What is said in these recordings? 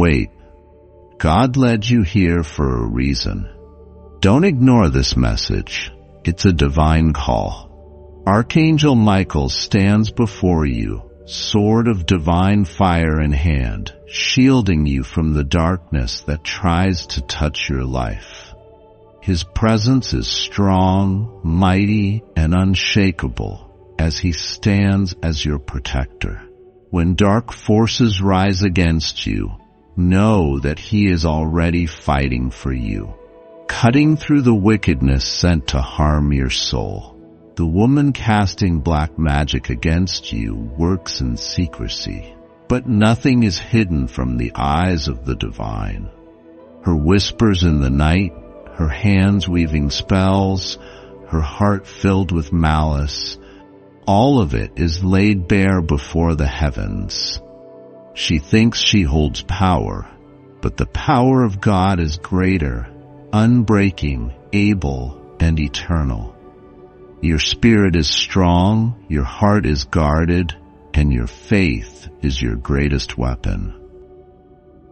wait. God led you here for a reason. Don't ignore this message. It's a divine call. Archangel Michael stands before you, sword of divine fire in hand, shielding you from the darkness that tries to touch your life. His presence is strong, mighty, and unshakable as he stands as your protector. When dark forces rise against you, know that he is already fighting for you, cutting through the wickedness sent to harm your soul. The woman casting black magic against you works in secrecy, but nothing is hidden from the eyes of the divine. Her whispers in the night, her hands weaving spells, her heart filled with malice, all of it is laid bare before the heavens. She thinks she holds power, but the power of God is greater, unbreaking, able, and eternal. Your spirit is strong, your heart is guarded, and your faith is your greatest weapon.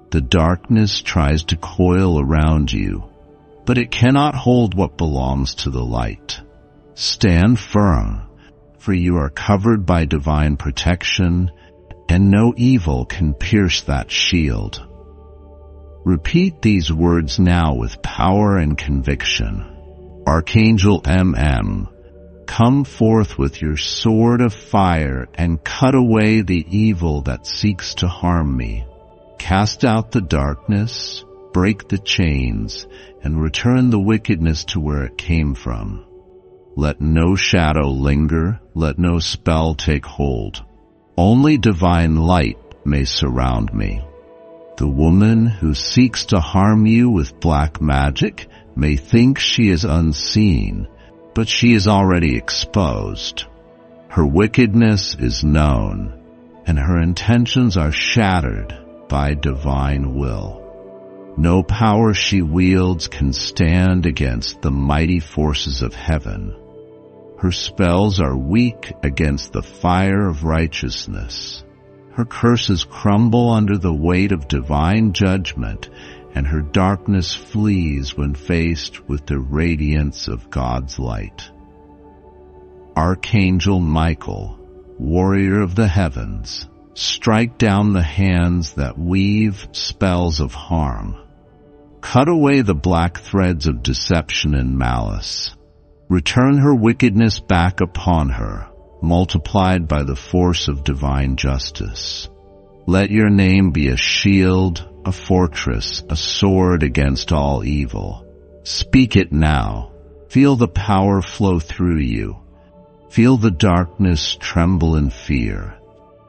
The darkness tries to coil around you, but it cannot hold what belongs to the light. Stand firm, for you are covered by divine protection, and no evil can pierce that shield. Repeat these words now with power and conviction. Archangel MM, come forth with your sword of fire and cut away the evil that seeks to harm me. Cast out the darkness, break the chains, and return the wickedness to where it came from. Let no shadow linger, let no spell take hold. Only divine light may surround me. The woman who seeks to harm you with black magic may think she is unseen, but she is already exposed. Her wickedness is known, and her intentions are shattered by divine will. No power she wields can stand against the mighty forces of heaven. Her spells are weak against the fire of righteousness. Her curses crumble under the weight of divine judgment, and her darkness flees when faced with the radiance of God's light. Archangel Michael, warrior of the heavens, strike down the hands that weave spells of harm. Cut away the black threads of deception and malice. Return her wickedness back upon her, multiplied by the force of divine justice. Let your name be a shield, a fortress, a sword against all evil. Speak it now. Feel the power flow through you. Feel the darkness tremble in fear.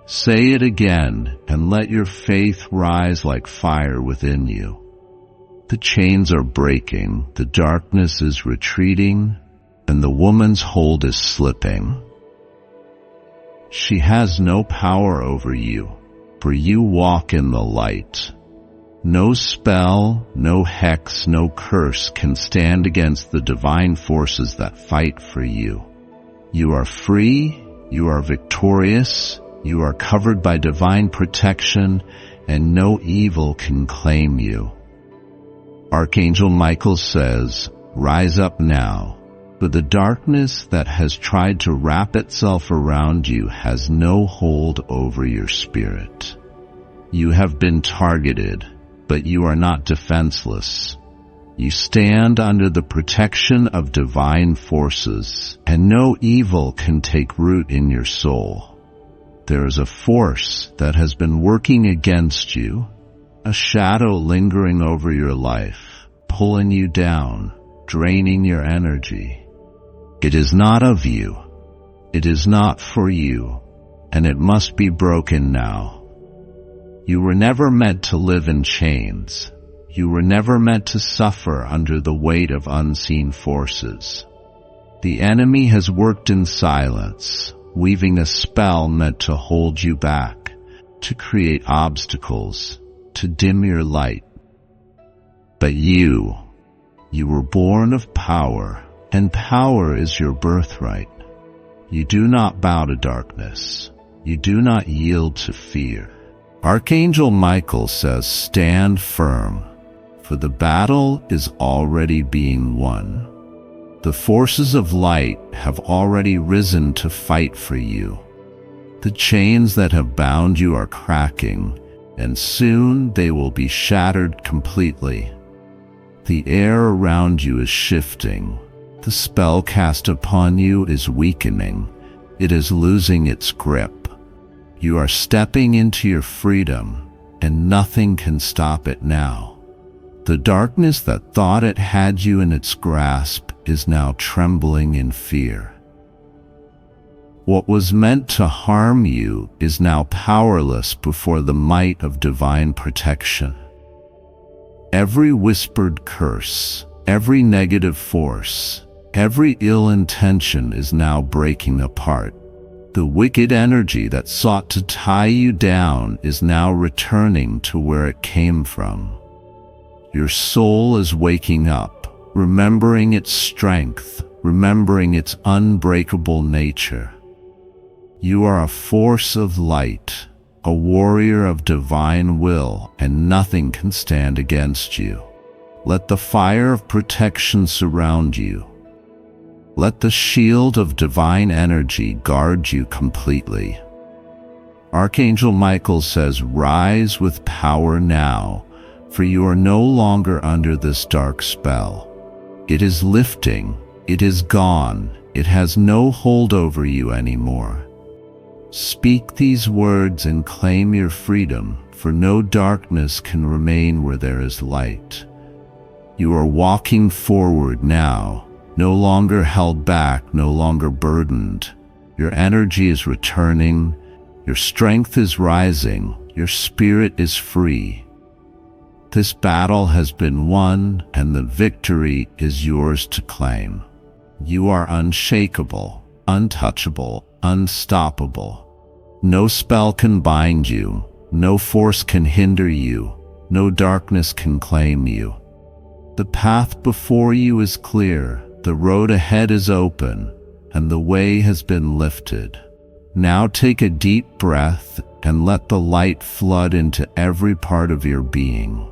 Say it again, and let your faith rise like fire within you. The chains are breaking, the darkness is retreating, and the woman's hold is slipping. She has no power over you, for you walk in the light. No spell, no hex, no curse can stand against the divine forces that fight for you. You are free, you are victorious, you are covered by divine protection, and no evil can claim you. Archangel Michael says, rise up now, for the darkness that has tried to wrap itself around you has no hold over your spirit. You have been targeted, but you are not defenseless. You stand under the protection of divine forces, and no evil can take root in your soul. There is a force that has been working against you, a shadow lingering over your life, pulling you down, draining your energy. It is not of you. It is not for you, and it must be broken now. You were never meant to live in chains. You were never meant to suffer under the weight of unseen forces. The enemy has worked in silence, weaving a spell meant to hold you back, to create obstacles, to dim your light. But you were born of power, and power is your birthright. You do not bow to darkness. You do not yield to fear. Archangel Michael says, stand firm, for the battle is already being won. The forces of light have already risen to fight for you. The chains that have bound you are cracking, and soon they will be shattered completely. The air around you is shifting. The spell cast upon you is weakening. It is losing its grip. You are stepping into your freedom, and nothing can stop it now. The darkness that thought it had you in its grasp is now trembling in fear. What was meant to harm you is now powerless before the might of divine protection. Every whispered curse, every negative force, every ill intention is now breaking apart. The wicked energy that sought to tie you down is now returning to where it came from. Your soul is waking up, remembering its strength, remembering its unbreakable nature. You are a force of light, a warrior of divine will, and nothing can stand against you. Let the fire of protection surround you. Let the shield of divine energy guard you completely. Archangel Michael says, rise with power now, for you are no longer under this dark spell. It is lifting, it is gone, it has no hold over you anymore. Speak these words and claim your freedom, for no darkness can remain where there is light. You are walking forward now, no longer held back, no longer burdened. Your energy is returning, your strength is rising, your spirit is free. This battle has been won, and the victory is yours to claim. You are unshakable, untouchable, unstoppable. No spell can bind you, no force can hinder you, no darkness can claim you. The path before you is clear, the road ahead is open, and the way has been lifted. Now take a deep breath and let the light flood into every part of your being.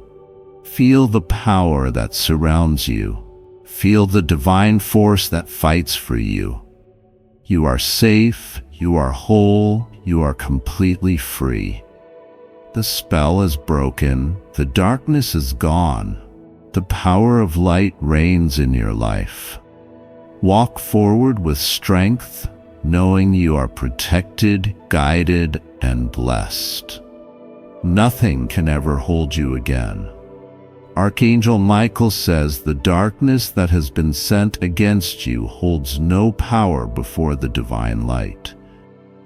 Feel the power that surrounds you. Feel the divine force that fights for you. You are safe, you are whole, you are completely free. The spell is broken, the darkness is gone. The power of light reigns in your life. Walk forward with strength, knowing you are protected, guided, and blessed. Nothing can ever hold you again. Archangel Michael says the darkness that has been sent against you holds no power before the divine light.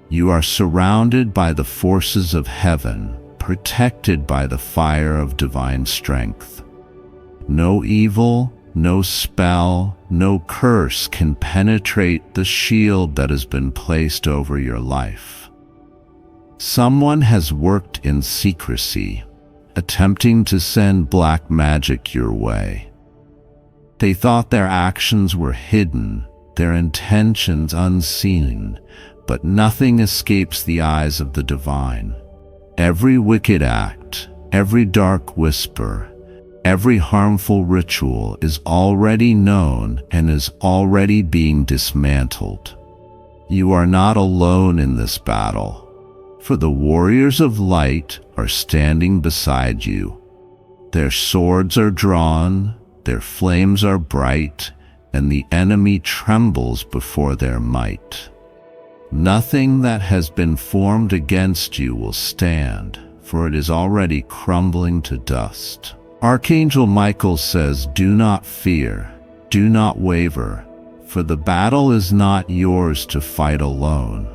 You are surrounded by the forces of heaven, protected by the fire of divine strength. No evil, no spell, no curse can penetrate the shield that has been placed over your life. Someone has worked in secrecy, attempting to send black magic your way. They thought their actions were hidden, their intentions unseen, but nothing escapes the eyes of the divine. Every wicked act, every dark whisper, every harmful ritual is already known and is already being dismantled. You are not alone in this battle, for the warriors of light are standing beside you. Their swords are drawn, their flames are bright, and the enemy trembles before their might. Nothing that has been formed against you will stand, for it is already crumbling to dust. Archangel Michael says, do not fear, do not waver, for the battle is not yours to fight alone.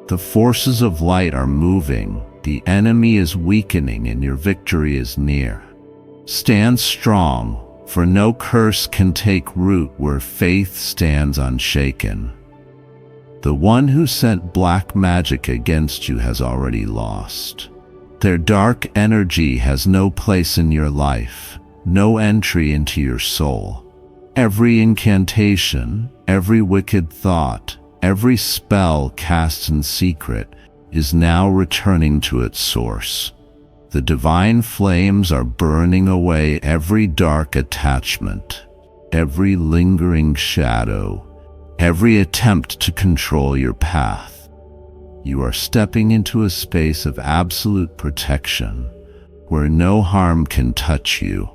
The forces of light are moving, the enemy is weakening, and your victory is near. Stand strong, for no curse can take root where faith stands unshaken. The one who sent black magic against you has already lost. Their dark energy has no place in your life, no entry into your soul. Every incantation, every wicked thought, every spell cast in secret is now returning to its source. The divine flames are burning away every dark attachment, every lingering shadow, every attempt to control your path. You are stepping into a space of absolute protection, where no harm can touch you.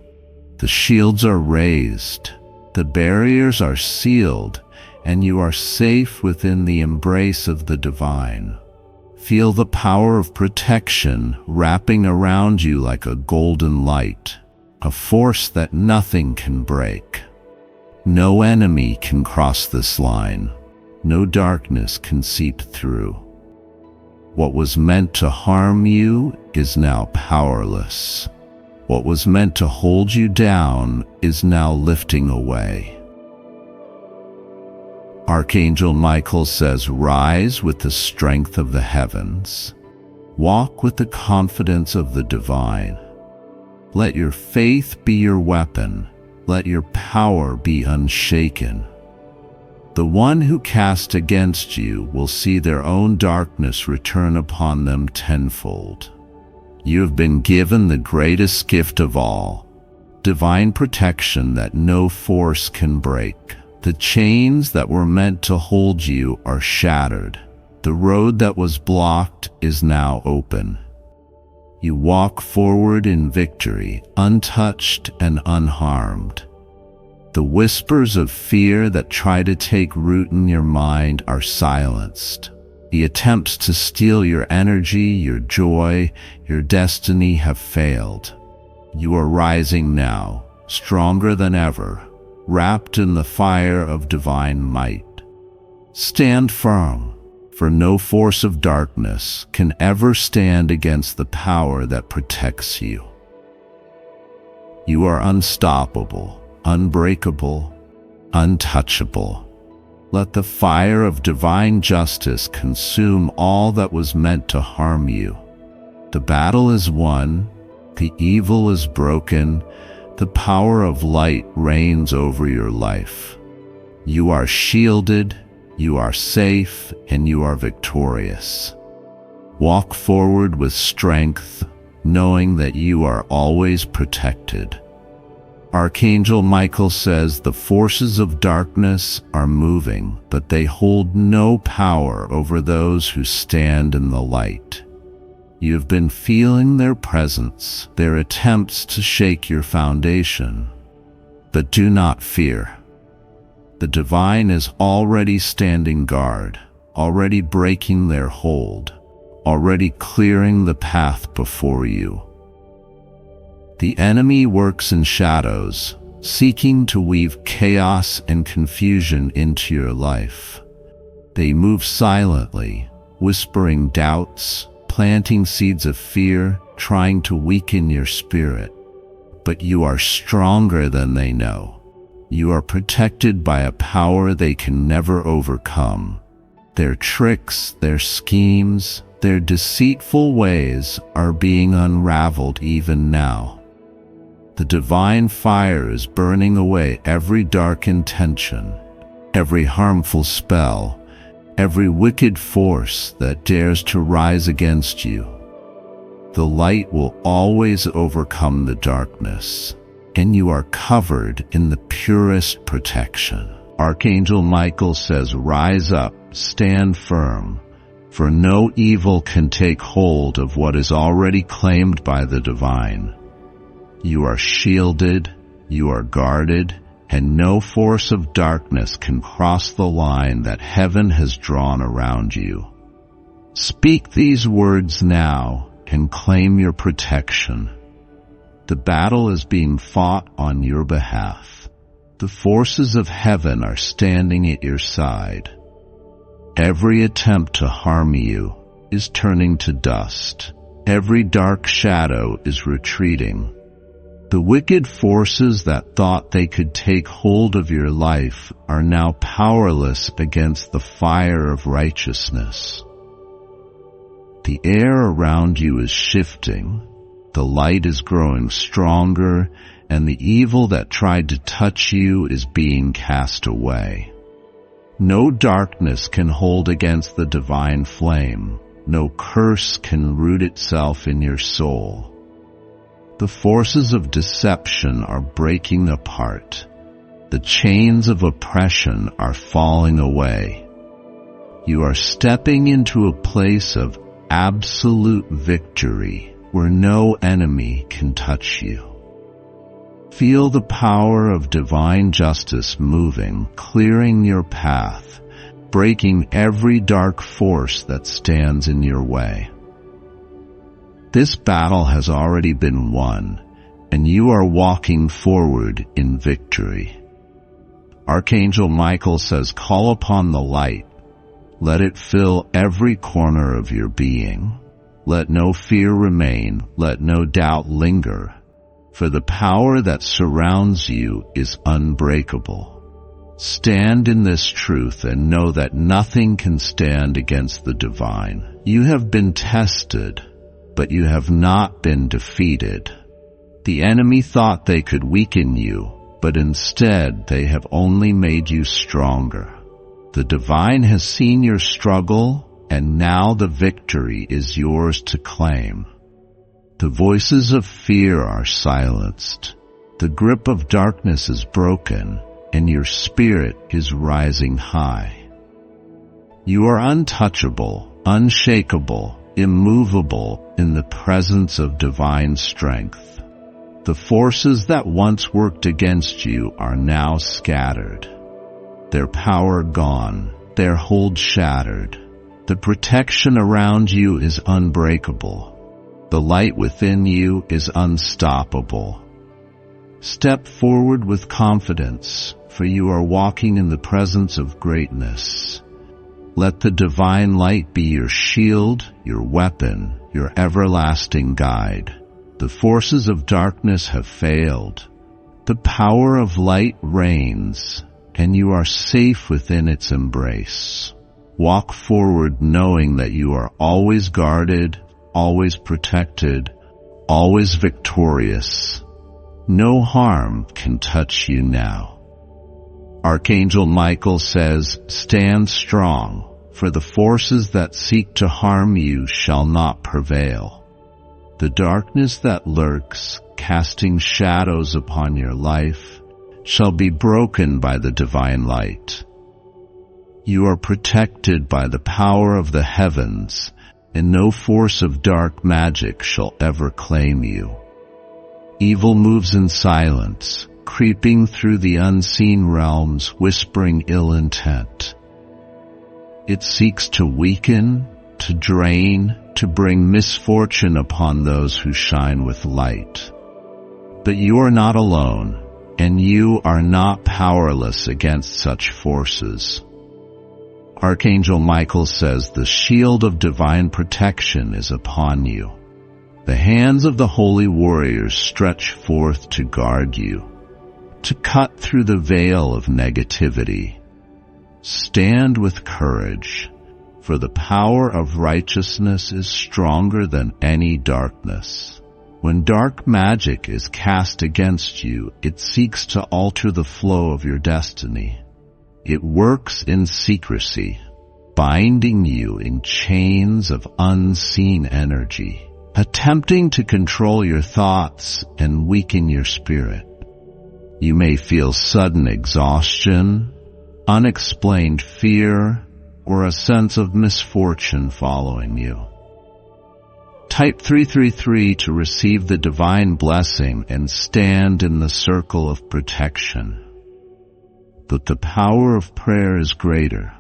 The shields are raised, the barriers are sealed, and you are safe within the embrace of the divine. Feel the power of protection wrapping around you like a golden light, a force that nothing can break. No enemy can cross this line. No darkness can seep through. What was meant to harm you is now powerless. What was meant to hold you down is now lifting away. Archangel Michael says, "Rise with the strength of the heavens. Walk with the confidence of the divine. Let your faith be your weapon. Let your power be unshaken. The one who cast against you will see their own darkness return upon them tenfold." You have been given the greatest gift of all, divine protection that no force can break. The chains that were meant to hold you are shattered. The road that was blocked is now open. You walk forward in victory, untouched and unharmed. The whispers of fear that try to take root in your mind are silenced. The attempts to steal your energy, your joy, your destiny have failed. You are rising now, stronger than ever, wrapped in the fire of divine might. Stand firm, for no force of darkness can ever stand against the power that protects you. You are unstoppable, unbreakable, untouchable. Let the fire of divine justice consume all that was meant to harm you. The battle is won, the evil is broken, the power of light reigns over your life. You are shielded, you are safe, and you are victorious. Walk forward with strength, knowing that you are always protected. Archangel Michael says the forces of darkness are moving, but they hold no power over those who stand in the light. You have been feeling their presence, their attempts to shake your foundation. But do not fear. The divine is already standing guard, already breaking their hold, already clearing the path before you. The enemy works in shadows, seeking to weave chaos and confusion into your life. They move silently, whispering doubts, planting seeds of fear, trying to weaken your spirit. But you are stronger than they know. You are protected by a power they can never overcome. Their tricks, their schemes, their deceitful ways are being unraveled even now. The divine fire is burning away every dark intention, every harmful spell, every wicked force that dares to rise against you. The light will always overcome the darkness, and you are covered in the purest protection. Archangel Michael says, "Rise up, stand firm, for no evil can take hold of what is already claimed by the divine. You are shielded, you are guarded, and no force of darkness can cross the line that heaven has drawn around you." Speak these words now and claim your protection. The battle is being fought on your behalf. The forces of heaven are standing at your side. Every attempt to harm you is turning to dust. Every dark shadow is retreating. The wicked forces that thought they could take hold of your life are now powerless against the fire of righteousness. The air around you is shifting, the light is growing stronger, and the evil that tried to touch you is being cast away. No darkness can hold against the divine flame. No curse can root itself in your soul. The forces of deception are breaking apart. The chains of oppression are falling away. You are stepping into a place of absolute victory where no enemy can touch you. Feel the power of divine justice moving, clearing your path, breaking every dark force that stands in your way. This battle has already been won, and you are walking forward in victory. Archangel Michael says, call upon the light. Let it fill every corner of your being. Let no fear remain. Let no doubt linger. For the power that surrounds you is unbreakable. Stand in this truth and know that nothing can stand against the divine. You have been tested, but you have not been defeated. The enemy thought they could weaken you, but instead they have only made you stronger. The divine has seen your struggle, and now the victory is yours to claim. The voices of fear are silenced. The grip of darkness is broken, and your spirit is rising high. You are untouchable, unshakable, immovable in the presence of divine strength. The forces that once worked against you are now scattered. Their power gone, their hold shattered. The protection around you is unbreakable. The light within you is unstoppable. Step forward with confidence, for you are walking in the presence of greatness. Let the divine light be your shield, your weapon, your everlasting guide. The forces of darkness have failed. The power of light reigns, and you are safe within its embrace. Walk forward knowing that you are always guarded, always protected, always victorious. No harm can touch you now. Archangel Michael says, stand strong, for the forces that seek to harm you shall not prevail. The darkness that lurks, casting shadows upon your life, shall be broken by the divine light. You are protected by the power of the heavens, and no force of dark magic shall ever claim you. Evil moves in silence, creeping through the unseen realms, whispering ill intent. It seeks to weaken, to drain, to bring misfortune upon those who shine with light. But you are not alone, and you are not powerless against such forces. Archangel Michael says the shield of divine protection is upon you. The hands of the holy warriors stretch forth to guard you, to cut through the veil of negativity. Stand with courage, for the power of righteousness is stronger than any darkness. When dark magic is cast against you, it seeks to alter the flow of your destiny. It works in secrecy, binding you in chains of unseen energy, attempting to control your thoughts and weaken your spirit. You may feel sudden exhaustion, unexplained fear, or a sense of misfortune following you. Type 333 to receive the divine blessing and stand in the circle of protection. But the power of prayer is greater,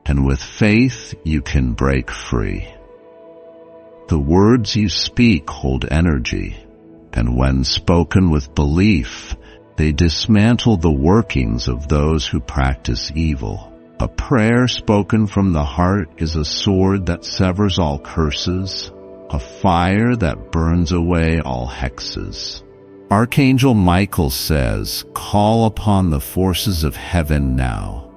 and with faith you can break free. The words you speak hold energy, and when spoken with belief, they dismantle the workings of those who practice evil. A prayer spoken from the heart is a sword that severs all curses, a fire that burns away all hexes. Archangel Michael says, call upon the forces of heaven now.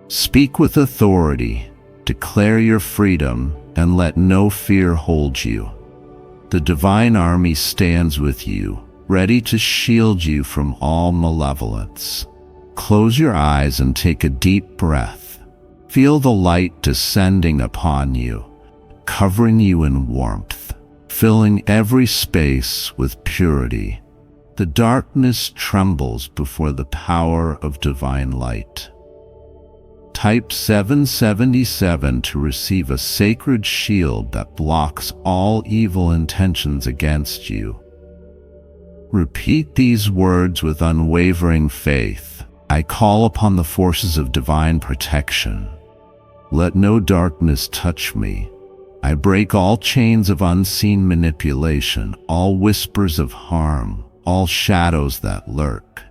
Speak with authority, declare your freedom, and let no fear hold you. The divine army stands with you, ready to shield you from all malevolence. Close your eyes and take a deep breath. Feel the light descending upon you, covering you in warmth. filling every space with purity. The darkness trembles before the power of divine light. Type 777 to receive a sacred shield that blocks all evil intentions against you. Repeat these words with unwavering faith. I call upon the forces of divine protection. Let no darkness touch me. I break all chains of unseen manipulation, all whispers of harm, all shadows that lurk.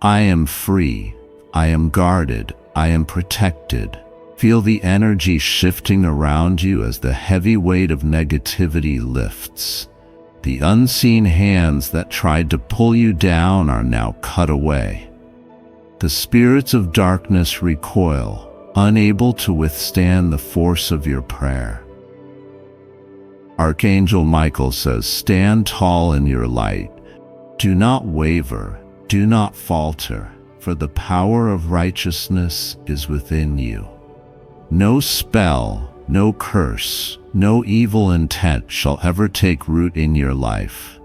I am free. I am guarded. I am protected. Feel the energy shifting around you as the heavy weight of negativity lifts. The unseen hands that tried to pull you down are now cut away. The spirits of darkness recoil, unable to withstand the force of your prayer. Archangel Michael says, stand tall in your light. Do not waver. Do not falter. For the power of righteousness is within you. No spell, no curse, no evil intent shall ever take root in your life.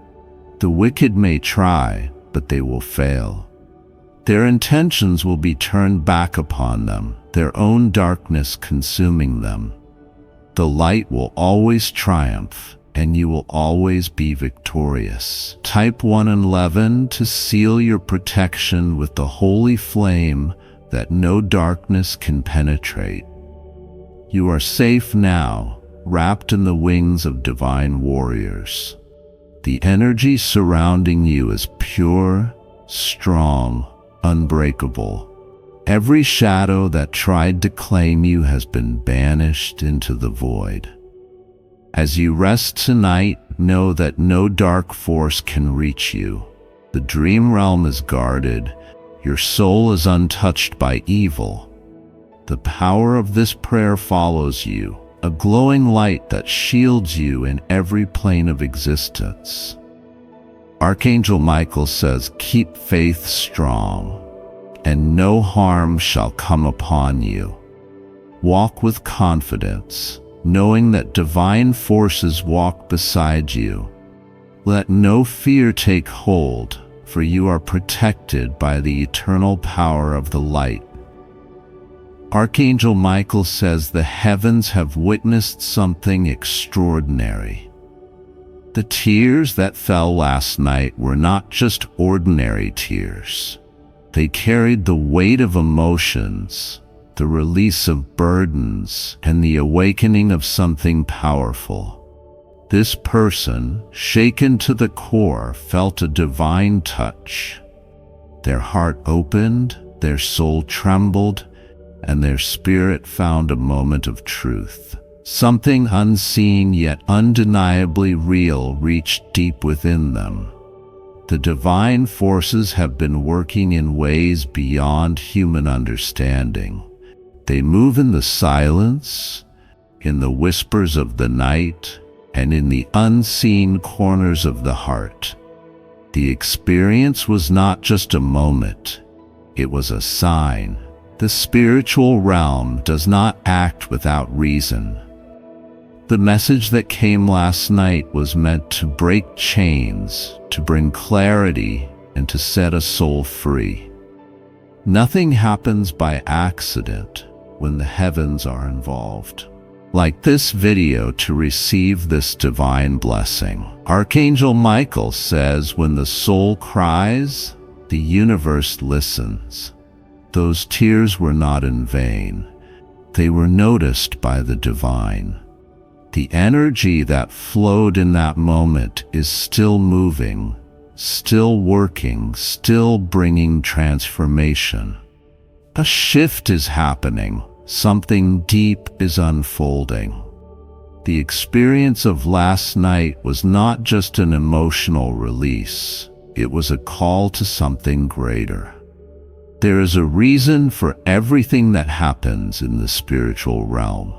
The wicked may try, but they will fail. Their intentions will be turned back upon them, their own darkness consuming them. The light will always triumph, and you will always be victorious. Type 111 to seal your protection with the holy flame that no darkness can penetrate. You are safe now, wrapped in the wings of divine warriors. The energy surrounding you is pure, strong, unbreakable. Every shadow that tried to claim you has been banished into the void. As you rest tonight, know that no dark force can reach you. The dream realm is guarded. Your soul is untouched by evil. The power of this prayer follows you, a glowing light that shields you in every plane of existence. Archangel Michael says, keep faith strong, and no harm shall come upon you. Walk with confidence, knowing that divine forces walk beside you. Let no fear take hold, for you are protected by the eternal power of the light. Archangel Michael says the heavens have witnessed something extraordinary. The tears that fell last night were not just ordinary tears. They carried the weight of emotions, the release of burdens, and the awakening of something powerful. This person, shaken to the core, felt a divine touch. Their heart opened, their soul trembled, and their spirit found a moment of truth. Something unseen yet undeniably real reached deep within them. The divine forces have been working in ways beyond human understanding. They move in the silence, in the whispers of the night, and in the unseen corners of the heart. The experience was not just a moment, it was a sign. The spiritual realm does not act without reason. The message that came last night was meant to break chains, to bring clarity, and to set a soul free. Nothing happens by accident when the heavens are involved. Like this video to receive this divine blessing. Archangel Michael says, when the soul cries, the universe listens. Those tears were not in vain. They were noticed by the divine. The energy that flowed in that moment is still moving, still working, still bringing transformation. A shift is happening. Something deep is unfolding. The experience of last night was not just an emotional release. It was a call to something greater. There is a reason for everything that happens in the spiritual realm.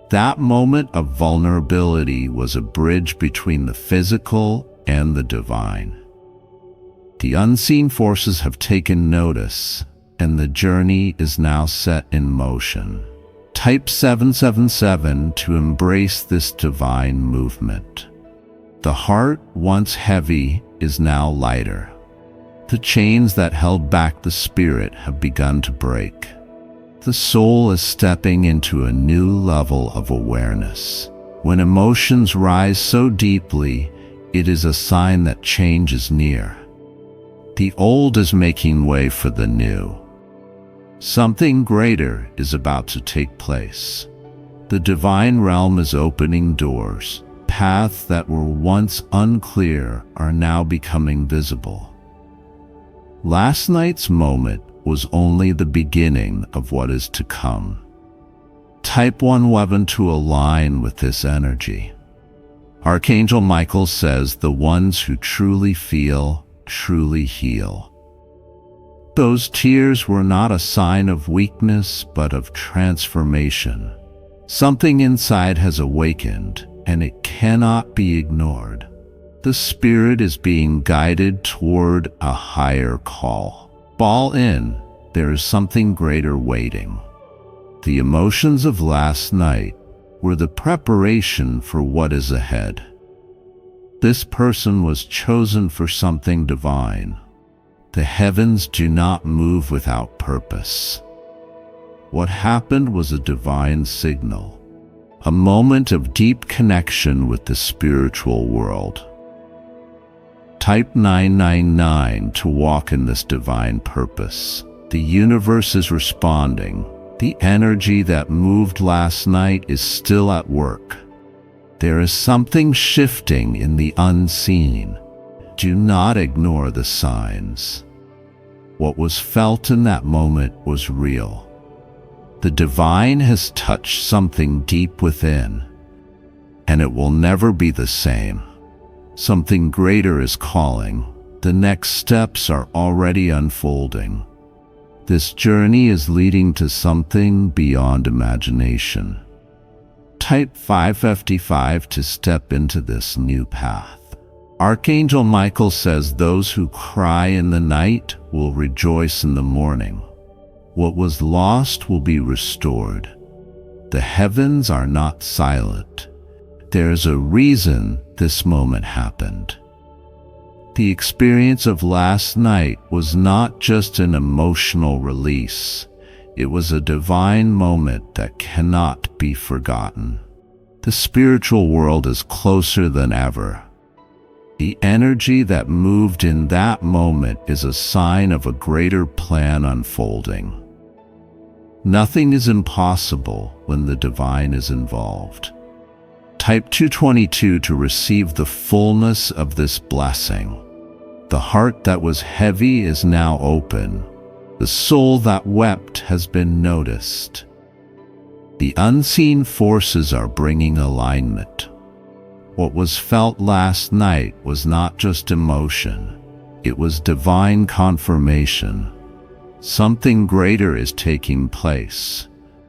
That moment of vulnerability was a bridge between the physical and the divine. The unseen forces have taken notice, and the journey is now set in motion. Type 777 to embrace this divine movement. The heart, once heavy, is now lighter. The chains that held back the spirit have begun to break. The soul is stepping into a new level of awareness. When emotions rise so deeply, it is a sign that change is near. The old is making way for the new. Something greater is about to take place. The divine realm is opening doors. Paths that were once unclear are now becoming visible. Last night's moment was only the beginning of what is to come. Type 111 to align with this energy. Archangel Michael says the ones who truly feel, truly heal. Those tears were not a sign of weakness, but of transformation. Something inside has awakened, and it cannot be ignored. The spirit is being guided toward a higher call. Fall in, there is something greater waiting. The emotions of last night were the preparation for what is ahead. This person was chosen for something divine. The heavens do not move without purpose. What happened was a divine signal, a moment of deep connection with the spiritual world. Type 999 to walk in this divine purpose. The universe is responding. The energy that moved last night is still at work. There is something shifting in the unseen. Do not ignore the signs. What was felt in that moment was real. The divine has touched something deep within, and it will never be the same. Something greater is calling. The next steps are already unfolding. This journey is leading to something beyond imagination. Type 555 to step into this new path. Archangel Michael says those who cry in the night will rejoice in the morning. What was lost will be restored. The heavens are not silent. There is a reason this moment happened. The experience of last night was not just an emotional release. It was a divine moment that cannot be forgotten. The spiritual world is closer than ever. The energy that moved in that moment is a sign of a greater plan unfolding. Nothing is impossible when the divine is involved. Type 222 to receive the fullness of this blessing. The heart that was heavy is now open. The soul that wept has been noticed. The unseen forces are bringing alignment. What was felt last night was not just emotion. It was divine confirmation. Something greater is taking place.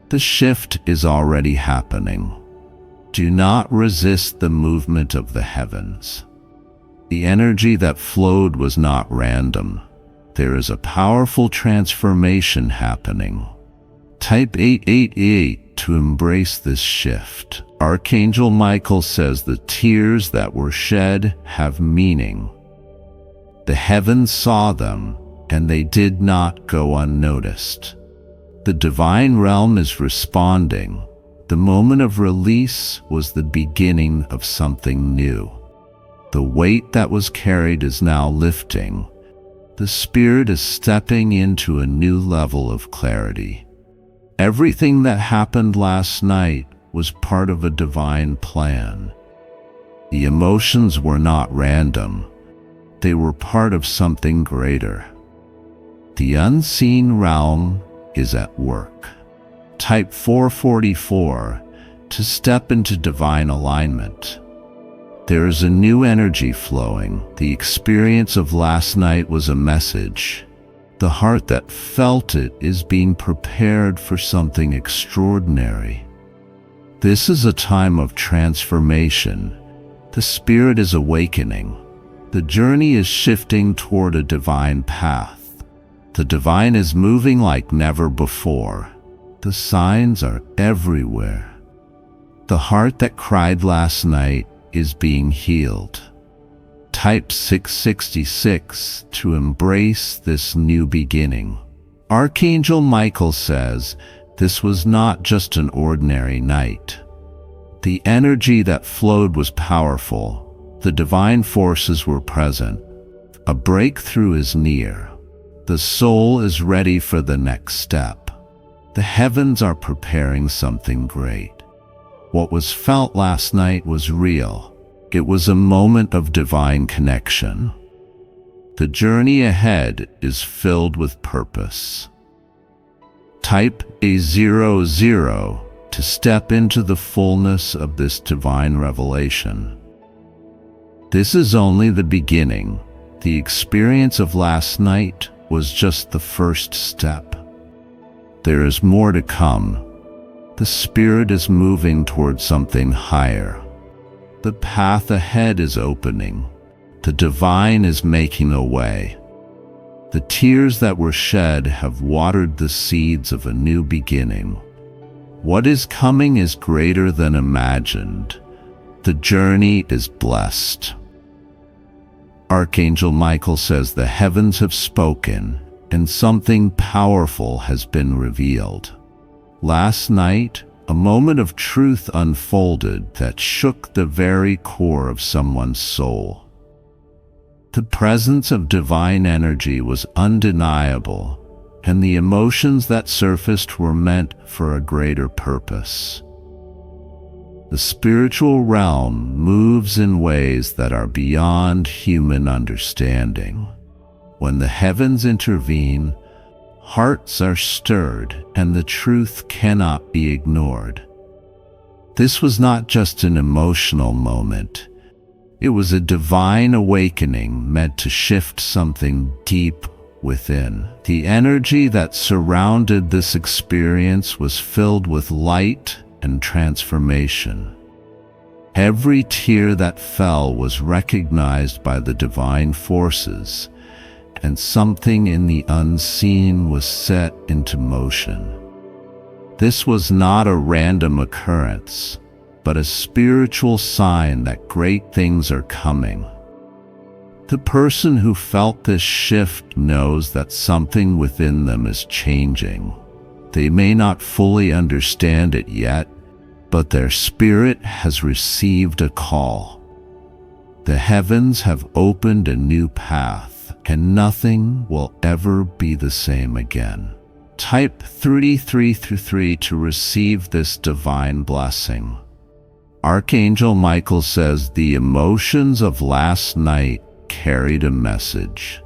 The shift is already happening. Do not resist the movement of the heavens. The energy that flowed was not random. There is a powerful transformation happening. Type 888 to embrace this shift. Archangel Michael says the tears that were shed have meaning. The heavens saw them, and they did not go unnoticed. The divine realm is responding. The moment of release was the beginning of something new. The weight that was carried is now lifting. The spirit is stepping into a new level of clarity. Everything that happened last night was part of a divine plan. The emotions were not random. They were part of something greater. The unseen realm is at work. Type 444 to step into divine alignment. There is a new energy flowing. The experience of last night was a message. The heart that felt it is being prepared for something extraordinary. This is a time of transformation. The spirit is awakening. The journey is shifting toward a divine path. The divine is moving like never before. The signs are everywhere. The heart that cried last night is being healed. Type 666 to embrace this new beginning. Archangel Michael says this was not just an ordinary night. The energy that flowed was powerful. The divine forces were present. A breakthrough is near. The soul is ready for the next step. The heavens are preparing something great. What was felt last night was real. It was a moment of divine connection. The journey ahead is filled with purpose. Type A00 to step into the fullness of this divine revelation. This is only the beginning. The experience of last night was just the first step. There is more to come. The spirit is moving towards something higher. The path ahead is opening. The divine is making a way. The tears that were shed have watered the seeds of a new beginning. What is coming is greater than imagined. The journey is blessed. Archangel Michael says the heavens have spoken and something powerful has been revealed. Last night, a moment of truth unfolded that shook the very core of someone's soul. The presence of divine energy was undeniable, and the emotions that surfaced were meant for a greater purpose. The spiritual realm moves in ways that are beyond human understanding. When the heavens intervene, hearts are stirred and the truth cannot be ignored. This was not just an emotional moment. It was a divine awakening meant to shift something deep within. The energy that surrounded this experience was filled with light and transformation. Every tear that fell was recognized by the divine forces, and something in the unseen was set into motion. This was not a random occurrence, but a spiritual sign that great things are coming. The person who felt this shift knows that something within them is changing. They may not fully understand it yet, but their spirit has received a call. The heavens have opened a new path, and nothing will ever be the same again. Type 3333 to receive this divine blessing. Archangel Michael says the emotions of last night carried a message.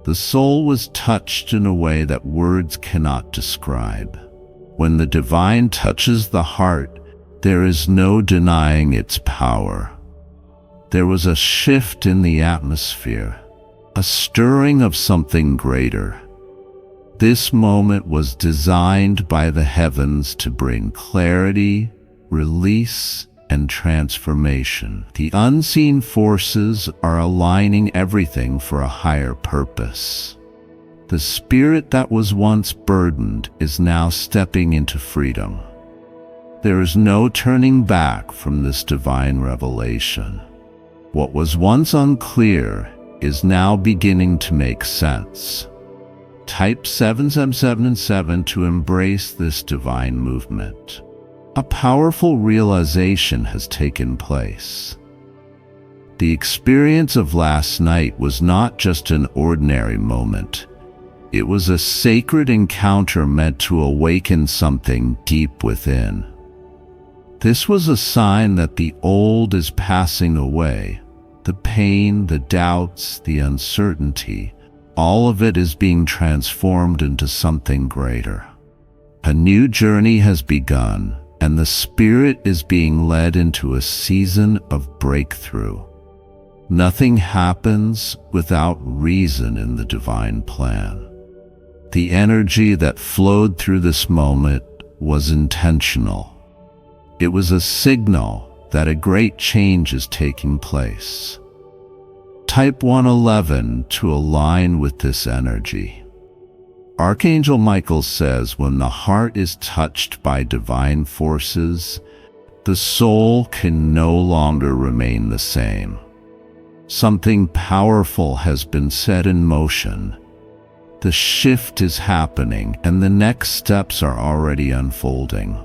The soul was touched in a way that words cannot describe. When the divine touches the heart, there is no denying its power. There was a shift in the atmosphere, a stirring of something greater. This moment was designed by the heavens to bring clarity, release, and transformation. The unseen forces are aligning everything for a higher purpose. The spirit that was once burdened is now stepping into freedom. There is no turning back from this divine revelation. What was once unclear is now beginning to make sense. Type 777 to embrace this divine movement. A powerful realization has taken place. The experience of last night was not just an ordinary moment. It was a sacred encounter meant to awaken something deep within. This was a sign that the old is passing away. The pain, the doubts, the uncertainty, all of it is being transformed into something greater. A new journey has begun, and the spirit is being led into a season of breakthrough. Nothing happens without reason in the divine plan. The energy that flowed through this moment was intentional. It was a signal that a great change is taking place. Type 111 to align with this energy. Archangel Michael says when the heart is touched by divine forces, The soul can no longer remain the same. Something powerful has been set in motion. The shift is happening, and the next steps are already unfolding.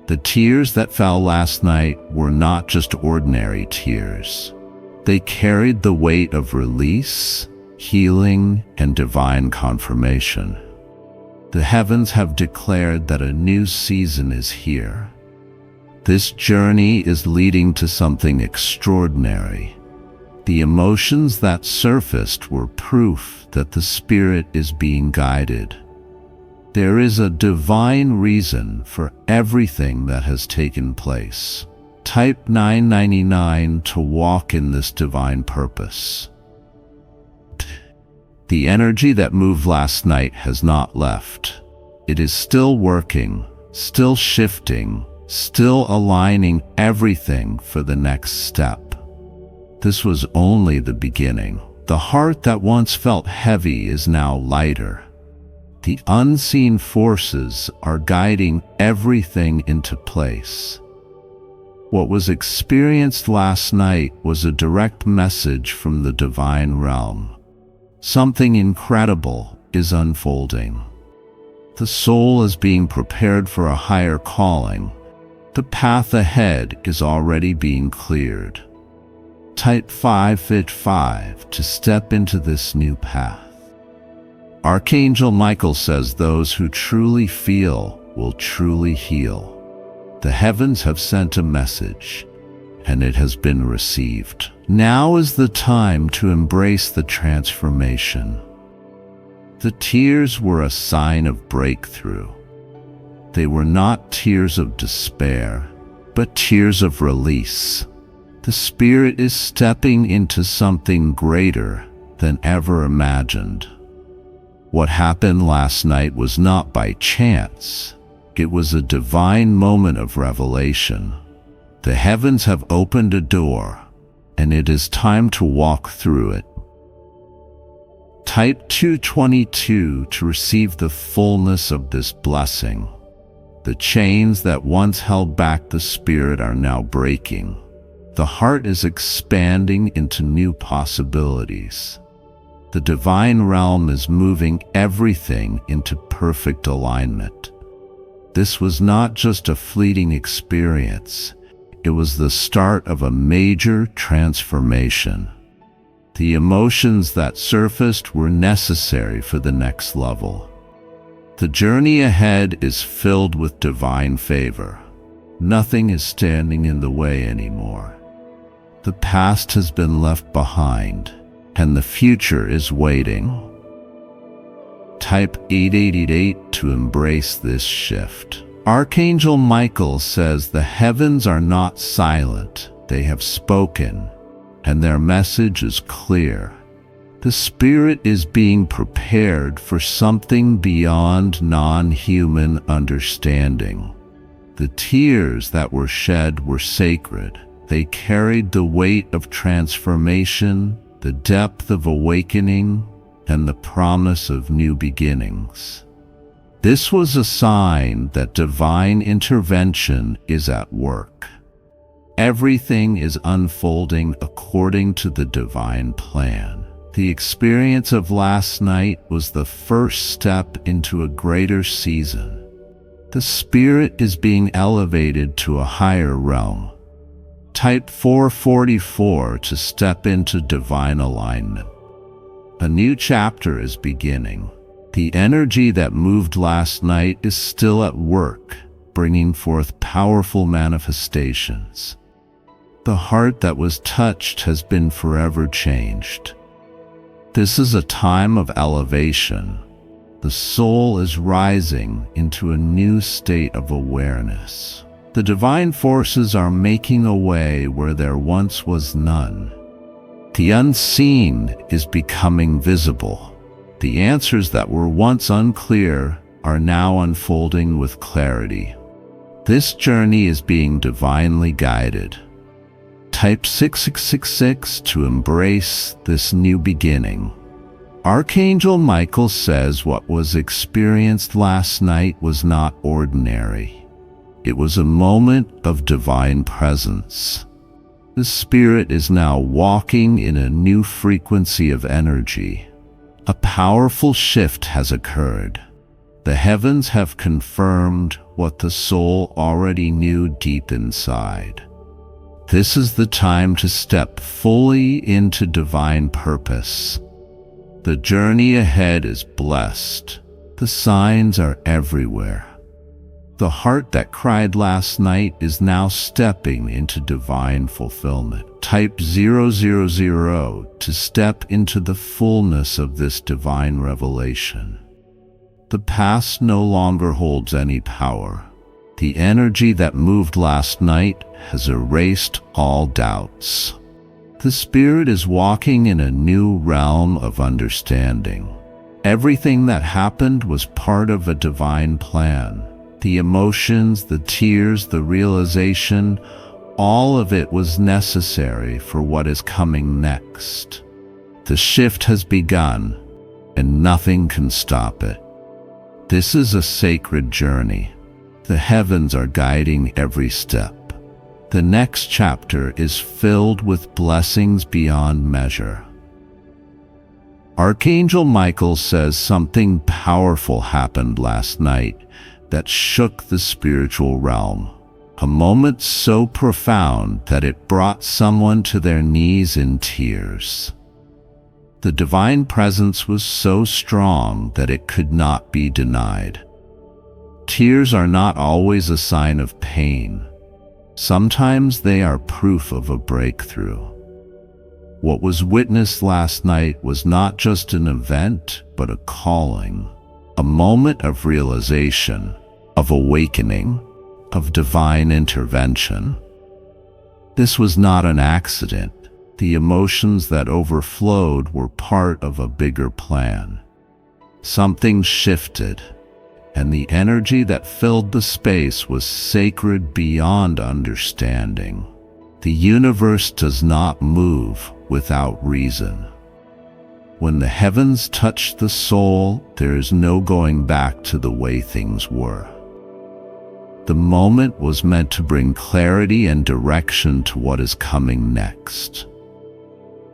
The tears that fell last night were not just ordinary tears. They carried the weight of release, healing, and divine confirmation. The heavens have declared that a new season is here. This journey is leading to something extraordinary. The emotions that surfaced were proof that the spirit is being guided. There is a divine reason for everything that has taken place. Type 999 to walk in this divine purpose. The energy that moved last night has not left. It is still working, still shifting, still aligning everything for the next step. This was only the beginning. The heart that once felt heavy is now lighter. The unseen forces are guiding everything into place. What was experienced last night was a direct message from the divine realm. Something incredible is unfolding. The soul is being prepared for a higher calling. The path ahead is already being cleared. Type 555 to step into this new path. Archangel Michael says those who truly feel will truly heal. The heavens have sent a message, and it has been received. Now is the time to embrace the transformation. The tears were a sign of breakthrough. They were not tears of despair, but tears of release. The spirit is stepping into something greater than ever imagined. What happened last night was not by chance. It was a divine moment of revelation. The heavens have opened a door, and it is time to walk through it. Type 222 to receive the fullness of this blessing. The chains that once held back the spirit are now breaking. The heart is expanding into new possibilities. The divine realm is moving everything into perfect alignment. This was not just a fleeting experience. It was the start of a major transformation. The emotions that surfaced were necessary for the next level. The journey ahead is filled with divine favor. Nothing is standing in the way anymore. The past has been left behind, and the future is waiting. Type 888 to embrace this shift. Archangel Michael says the heavens are not silent. They have spoken, and their message is clear. The spirit is being prepared for something beyond non-human understanding. The tears that were shed were sacred. They carried the weight of transformation, the depth of awakening, and the promise of new beginnings. This was a sign that divine intervention is at work. Everything is unfolding according to the divine plan. The experience of last night was the first step into a greater season. The spirit is being elevated to a higher realm. Type 444 to step into divine alignment. A new chapter is beginning. The energy that moved last night is still at work, bringing forth powerful manifestations. The heart that was touched has been forever changed. This is a time of elevation. The soul is rising into a new state of awareness. The divine forces are making a way where there once was none. The unseen is becoming visible. The answers that were once unclear are now unfolding with clarity. This journey is being divinely guided. Type 6666 to embrace this new beginning. Archangel Michael says what was experienced last night was not ordinary. It was a moment of divine presence. The Spirit is now walking in a new frequency of energy. A powerful shift has occurred. The heavens have confirmed what the soul already knew deep inside. This is the time to step fully into divine purpose. The journey ahead is blessed. The signs are everywhere. The heart that cried last night is now stepping into divine fulfillment. Type 000 to step into the fullness of this divine revelation. The past no longer holds any power. The energy that moved last night has erased all doubts. The Spirit is walking in a new realm of understanding. Everything that happened was part of a divine plan. The emotions, the tears, the realization, all of it was necessary for what is coming next. The shift has begun, and nothing can stop it. This is a sacred journey. The heavens are guiding every step. The next chapter is filled with blessings beyond measure. Archangel Michael says something powerful happened last night that shook the spiritual realm. A moment so profound that it brought someone to their knees in tears. The divine presence was so strong that it could not be denied. Tears are not always a sign of pain. Sometimes they are proof of a breakthrough. What was witnessed last night was not just an event, but a calling, a moment of realization, of awakening, of divine intervention. This was not an accident. The emotions that overflowed were part of a bigger plan. Something shifted, and the energy that filled the space was sacred beyond understanding. The universe does not move without reason. When the heavens touch the soul, there is no going back to the way things were. The moment was meant to bring clarity and direction to what is coming next.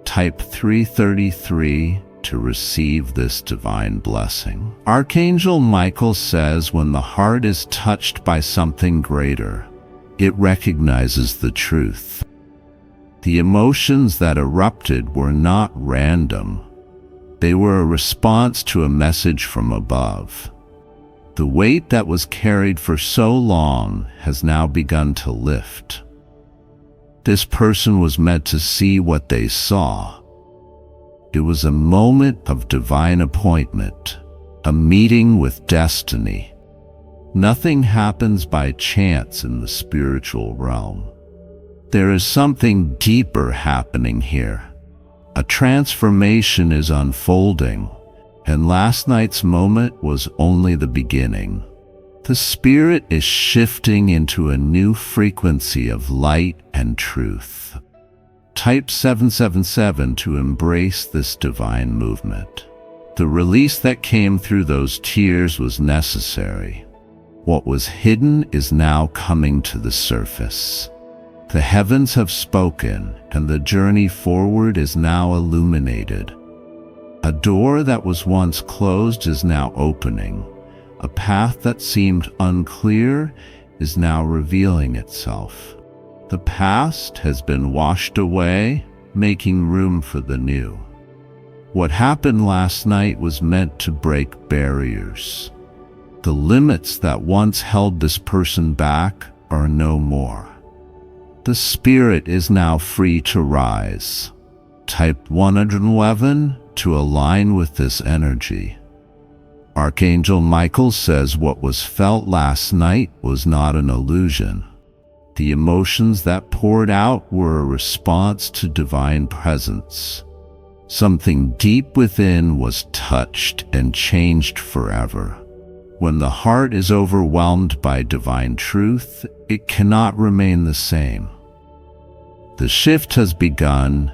Type 333 to receive this divine blessing. Archangel Michael says when the heart is touched by something greater, it recognizes the truth. The emotions that erupted were not random. They were a response to a message from above. The weight that was carried for so long has now begun to lift. This person was meant to see what they saw. It was a moment of divine appointment, a meeting with destiny. Nothing happens by chance in the spiritual realm. There is something deeper happening here. A transformation is unfolding, and last night's moment was only the beginning. The Spirit is shifting into a new frequency of light and truth. Type 777 to embrace this divine movement. The release that came through those tears was necessary. What was hidden is now coming to the surface. The heavens have spoken, and the journey forward is now illuminated. A door that was once closed is now opening. A path that seemed unclear is now revealing itself. The past has been washed away, making room for the new. What happened last night was meant to break barriers. The limits that once held this person back are no more. The Spirit is now free to rise. Type 111 to align with this energy. Archangel Michael says what was felt last night was not an illusion. The emotions that poured out were a response to divine presence. Something deep within was touched and changed forever. When the heart is overwhelmed by divine truth, it cannot remain the same. The shift has begun,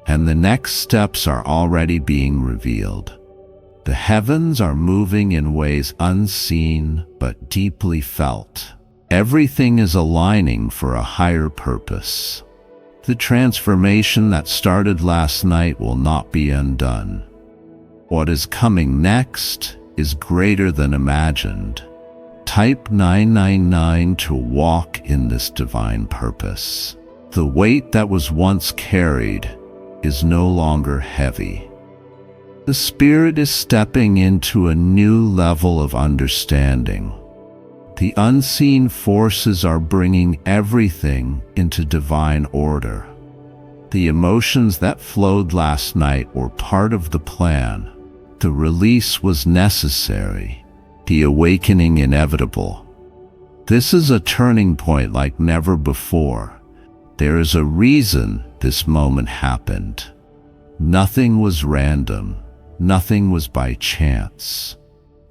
and the next steps are already being revealed. The heavens are moving in ways unseen but deeply felt. Everything is aligning for a higher purpose. The transformation that started last night will not be undone. What is coming next is greater than imagined. Type 999 to walk in this divine purpose. The weight that was once carried is no longer heavy. The Spirit is stepping into a new level of understanding. The unseen forces are bringing everything into divine order. The emotions that flowed last night were part of the plan. The release was necessary, the awakening inevitable. This is a turning point like never before. There is a reason this moment happened. Nothing was random. Nothing was by chance.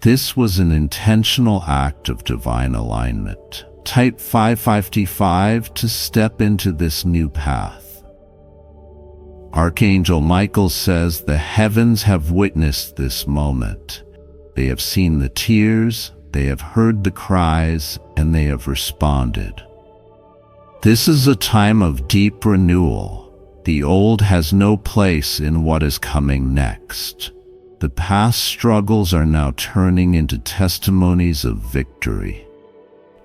This was an intentional act of divine alignment. Type 555 to step into this new path. Archangel Michael says the heavens have witnessed this moment. They have seen the tears, they have heard the cries, and they have responded. This is a time of deep renewal. The old has no place in what is coming next. The past struggles are now turning into testimonies of victory.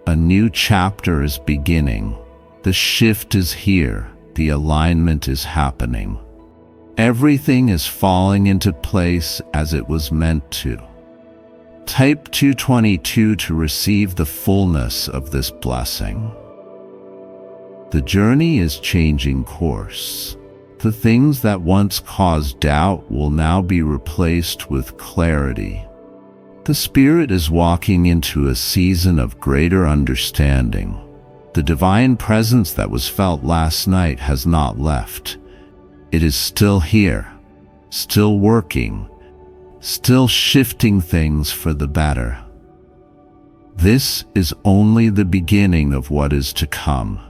A new chapter is beginning. The shift is here. The alignment is happening. Everything is falling into place as it was meant to. Type 222 to receive the fullness of this blessing. The journey is changing course. The things that once caused doubt will now be replaced with clarity. The Spirit is walking into a season of greater understanding. The divine presence that was felt last night has not left. It is still here, still working, still shifting things for the better. This is only the beginning of what is to come.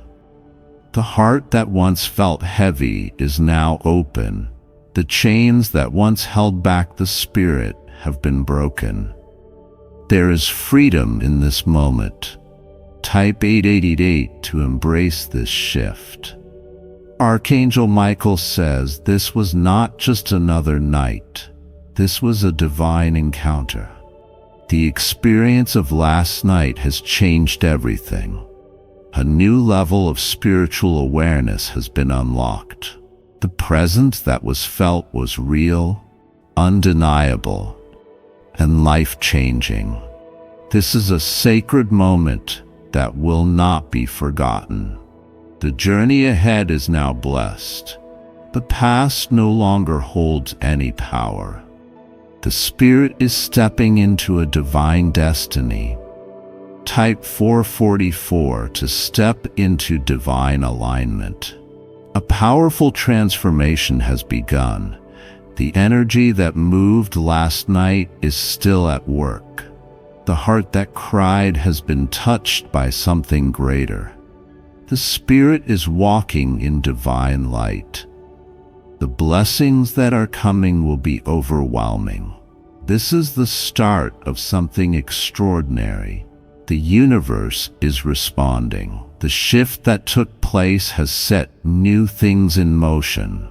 The heart that once felt heavy is now open. The chains that once held back the Spirit have been broken. There is freedom in this moment. Type 888 to embrace this shift. Archangel Michael says this was not just another night. This was a divine encounter. The experience of last night has changed everything. A new level of spiritual awareness has been unlocked. The presence that was felt was real, undeniable, and life-changing. This is a sacred moment that will not be forgotten. The journey ahead is now blessed. The past no longer holds any power. The Spirit is stepping into a divine destiny. Type 444 to step into divine alignment. A powerful transformation has begun. The energy that moved last night is still at work. The heart that cried has been touched by something greater. The Spirit is walking in divine light. The blessings that are coming will be overwhelming. This is the start of something extraordinary. The universe is responding. The shift that took place has set new things in motion.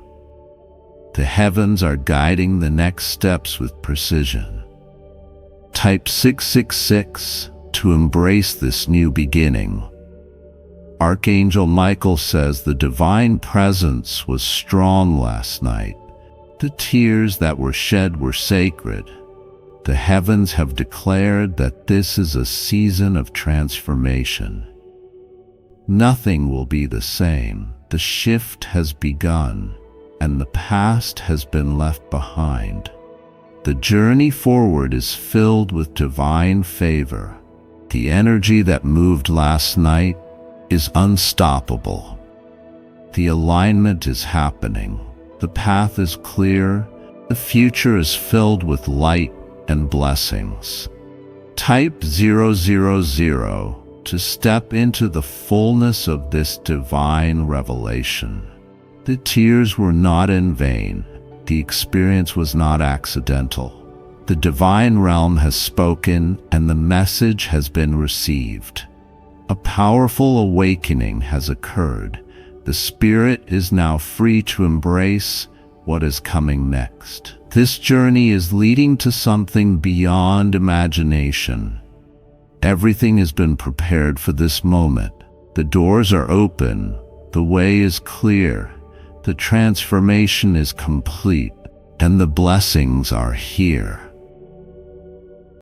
The heavens are guiding the next steps with precision. Type 666 to embrace this new beginning. Archangel Michael says the divine presence was strong last night. The tears that were shed were sacred. The heavens have declared that this is a season of transformation. Nothing will be the same. The shift has begun, and the past has been left behind. The journey forward is filled with divine favor. The energy that moved last night is unstoppable. The alignment is happening. The path is clear. The future is filled with light and blessings. Type 000 to step into the fullness of this divine revelation. The tears were not in vain. The experience was not accidental. The divine realm has spoken and the message has been received. A powerful awakening has occurred. The spirit is now free to embrace what is coming next. This journey is leading to something beyond imagination. Everything has been prepared for this moment. The doors are open, the way is clear, the transformation is complete, and the blessings are here.